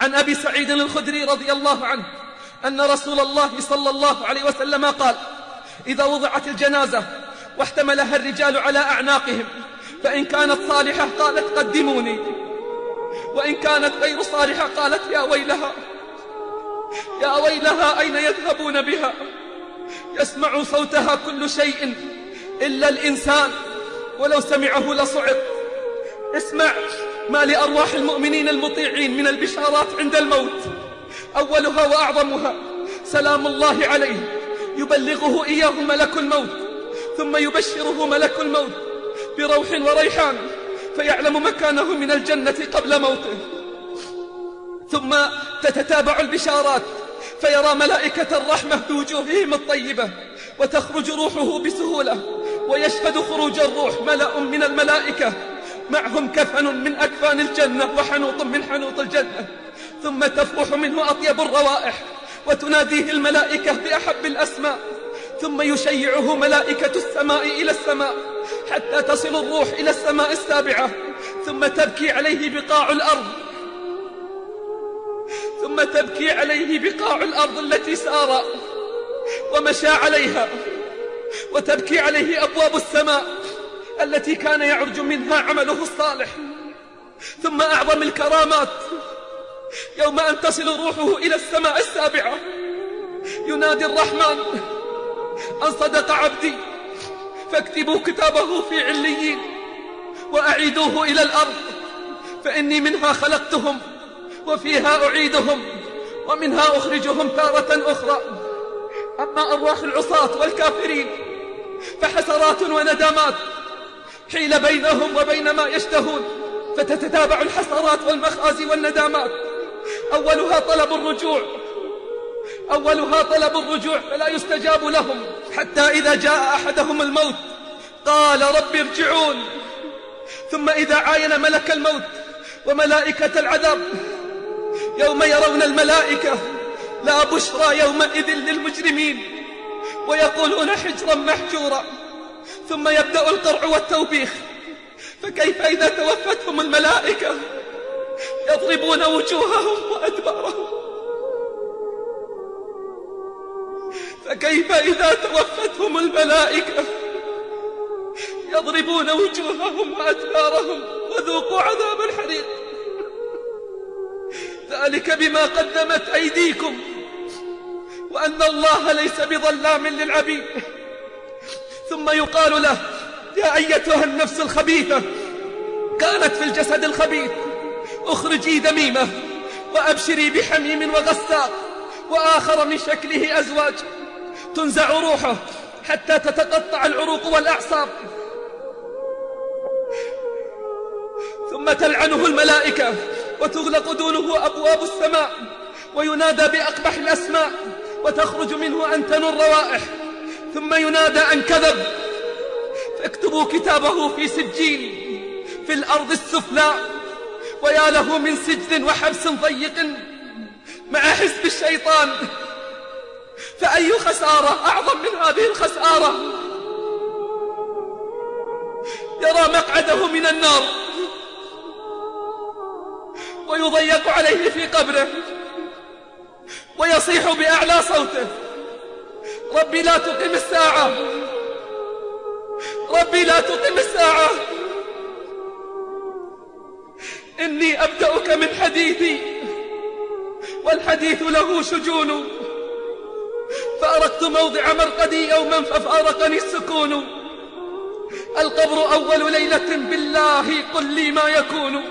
عن أبي سعيد الخدري رضي الله عنه أن رسول الله صلى الله عليه وسلم قال: إذا وضعت الجنازة واحتملها الرجال على أعناقهم فإن كانت صالحة قالت قدموني، وإن كانت غير صالحة قالت يا ويلها يا ويلها أين يذهبون بها؟ يسمع صوتها كل شيء إلا الإنسان، ولو سمعه لصعق. اسمع ما لأرواح المؤمنين المطيعين من البشارات عند الموت. أولها وأعظمها سلام الله عليه يبلغه إياه ملك الموت، ثم يبشره ملك الموت بروح وريحان فيعلم مكانه من الجنة قبل موته. ثم تتتابع البشارات فيرى ملائكة الرحمة بوجوههم الطيبة وتخرج روحه بسهولة، ويشهد خروج الروح ملأ من الملائكة معهم كفن من أكفان الجنة وحنوط من حنوط الجنة، ثم تفوح منه أطيب الروائح وتناديه الملائكة بأحب الأسماء، ثم يشيعه ملائكة السماء إلى السماء حتى تصل الروح إلى السماء السابعة، ثم تبكي عليه بقاع الأرض التي سار ومشى عليها، وتبكي عليه أبواب السماء التي كان يعرج منها عمله الصالح. ثم أعظم الكرامات يوم أن تصل روحه إلى السماء السابعة ينادي الرحمن: أن صدق عبدي فاكتبوا كتابه في عليين وأعيدوه إلى الأرض، فإني منها خلقتهم وفيها أعيدهم ومنها أخرجهم تارة أخرى. أما أرواح العصاة والكافرين فحسرات وندامات حيل بينهم وبين ما يشتهون، فتتتابع الحسرات والمخازي والندامات. أولها طلب الرجوع فلا يستجاب لهم، حتى إذا جاء أحدهم الموت قال رب ارجعون. ثم إذا عاين ملك الموت وملائكة العذاب يوم يرون الملائكة لا بشرى يومئذ للمجرمين ويقولون حجرا محجورا. ثم يبدأ القرع والتوبيخ، فكيف إذا توفتهم الملائكة يضربون وجوههم وأدبارهم؟ فكيف إذا توفتهم الملائكة يضربون وجوههم وأدبارهم وذوقوا عذاب الحريق. ذلك بما قدمت أيديكم وأن الله ليس بظلام للعبيد. ثم يقال له: يا أيتها النفس الخبيثة كانت في الجسد الخبيث اخرجي دميمة وأبشري بحميم وغساق وآخر من شكله أزواج، تنزع روحه حتى تتقطع العروق والأعصاب، ثم تلعنه الملائكة وتغلق دونه أبواب السماء وينادى بأقبح الأسماء وتخرج منه أنتن الروائح، ثم ينادى أن كذب فاكتبوا كتابه في سجين في الأرض السفلى. ويا له من سجن وحبس ضيق مع حزب الشيطان، فأي خسارة أعظم من هذه الخسارة؟ يرى مقعده من النار ويضيق عليه في قبره ويصيح بأعلى صوته: ربي لا تقم الساعة، ربي لا تقم الساعة، إني أبدأك من حديثي والحديث له شجون، فأرقت موضع مرقدي يوما ففارقني السكون. القبر أول ليلة بالله قل لي ما يكون،